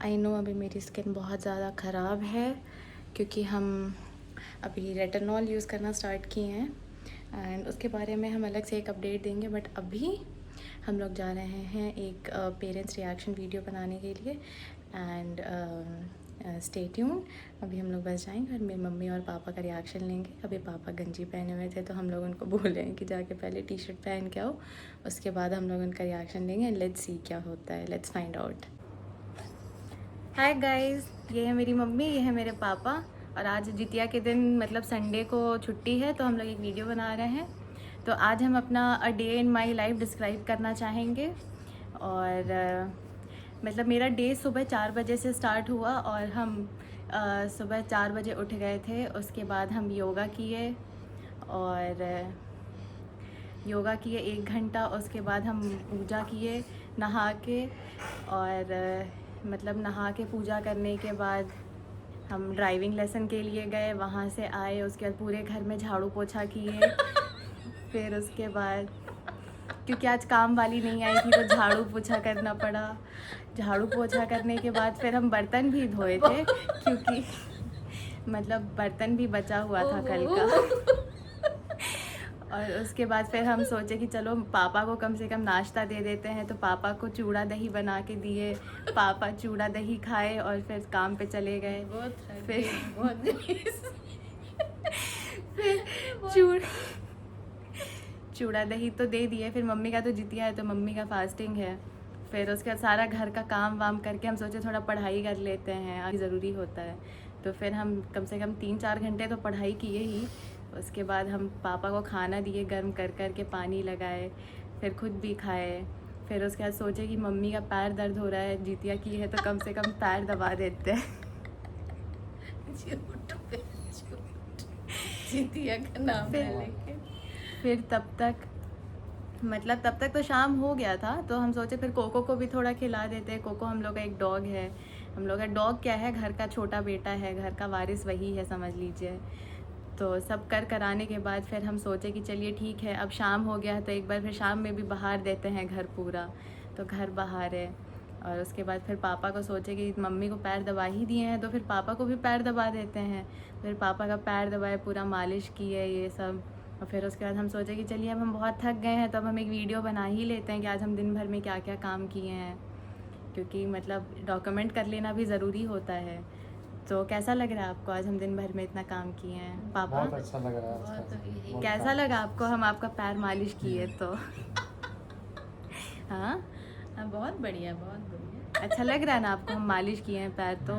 I know अभी मेरी skin बहुत ज़्यादा ख़राब है क्योंकि हम अभी रेटिनॉल यूज़ करना स्टार्ट किए हैं एंड उसके बारे में हम अलग से एक अपडेट देंगे। बट अभी हम लोग जा रहे हैं एक पेरेंट्स रिएक्शन वीडियो बनाने के लिए एंड स्टे ट्यून। अभी हम लोग बस जाएंगे और मेरी मम्मी और पापा का रिएक्शन लेंगे। अभी पापा गंजी पहने हुए थे तो हम लोग उनको बोल रहे हैं कि जाके पहले टी शर्ट पहन के आओ, उसके बाद हम लोग उनका रिएक्शन लेंगे एंड लेट्स सी क्या होता है, let's find out. Hi guys, ये है मेरी मम्मी, ये है मेरे पापा। और आज जितिया के दिन मतलब संडे को छुट्टी है तो हम लोग एक वीडियो बना रहे हैं। तो आज हम अपना अ day in my life describe करना चाहेंगे। और मतलब मेरा डे सुबह 4 बजे से स्टार्ट हुआ और हम सुबह 4 बजे उठ गए थे। उसके बाद हम योगा किए और योगा किए 1 घंटा। उसके बाद हम पूजा किए नहा के और मतलब नहा के पूजा करने के बाद हम ड्राइविंग लेसन के लिए गए, वहाँ से आए। उसके बाद पूरे घर में झाड़ू पोछा किए। फिर उसके बाद क्योंकि आज काम वाली नहीं आई थी तो झाड़ू पोछा करना पड़ा। झाड़ू पोछा करने के बाद फिर हम बर्तन भी धोए थे क्योंकि मतलब बर्तन भी बचा हुआ था कल का। और उसके बाद फिर हम सोचे कि चलो पापा को कम से कम नाश्ता दे देते हैं, तो पापा को चूड़ा दही बना के दिए। पापा चूड़ा दही खाए और फिर काम पे चले गए। फिर चूड़ा दही तो दे दिए। फिर मम्मी का तो जितिया है तो मम्मी का फास्टिंग है। फिर उसके बाद सारा घर का काम वाम करके हम सोचे थोड़ा पढ़ाई कर लेते हैं, अभी ज़रूरी होता है। तो फिर हम कम से कम 3-4 घंटे तो पढ़ाई किए ही। उसके बाद हम पापा को खाना दिए, गर्म कर कर के पानी लगाए, फिर खुद भी खाए। फिर उसके बाद सोचे कि मम्मी का पैर दर्द हो रहा है, जितिया की है तो कम से कम पैर दबा देते हैं। जितिया का नाम है लेकिन फिर तब तक तो शाम हो गया था तो हम सोचे फिर कोको को भी थोड़ा खिला देते हैं। कोको हम लोग का एक डॉग है। हम लोग का डॉग क्या है, घर का छोटा बेटा है, घर का वारिस वही है समझ लीजिए। तो सब कराने के बाद फिर हम सोचे कि चलिए ठीक है, अब शाम हो गया है तो एक बार फिर शाम में भी बहार देते हैं घर पूरा। तो घर बहारे और उसके बाद फिर पापा को सोचे कि मम्मी को पैर दबा ही दिए हैं तो फिर पापा को भी पैर दबा देते हैं। फिर पापा का पैर दबाए, पूरा मालिश किए ये सब। और फिर उसके बाद हम सोचे कि चलिए अब हम बहुत थक गए हैं तो अब हम एक वीडियो बना ही लेते हैं कि आज हम दिन भर में क्या क्या काम किए हैं, क्योंकि मतलब डॉक्यूमेंट कर लेना भी ज़रूरी होता है। तो कैसा लग रहा है आपको, आज हम दिन भर में इतना काम किए हैं पापा? बहुत अच्छा लग रहा है। बहुत कैसा लगा आपको हम आपका पैर मालिश किए तो? हाँ, बहुत बढ़िया, बहुत बढ़िया। अच्छा लग रहा है ना आपको हम मालिश किए हैं पैर तो?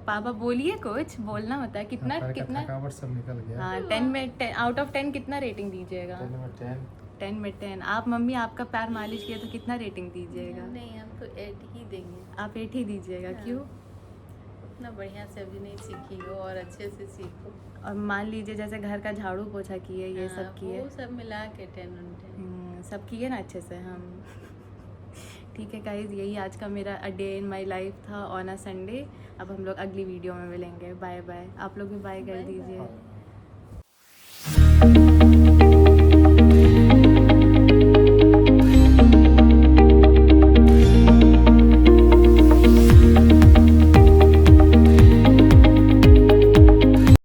पापा बोलिए, कुछ बोलना होता है। कितना थकावट सब निकल गया। हाँ, 10 में 10 आउट ऑफ 10 कितना रेटिंग दीजिएगा? 10 में 10। आप मम्मी आपका पैर मालिश किया तो कितना रेटिंग दीजिएगा? नहीं, हम तो 8 ही देंगे। आप 8 ही दीजिएगा? हाँ। क्यों? उतना बढ़िया से अभी नहीं सीखी हो और अच्छे से सीखो। और मान लीजिए जैसे घर का झाड़ू पोछा किए, ये सब किए, वो सब मिला के 10 सब किए ना अच्छे से हम। ठीक है गाइस, यही आज का मेरा a day in my life था ऑन अ संडे। अब हम लोग अगली वीडियो में मिलेंगे। Bye bye. आप लोग भी बाय कर दीजिए।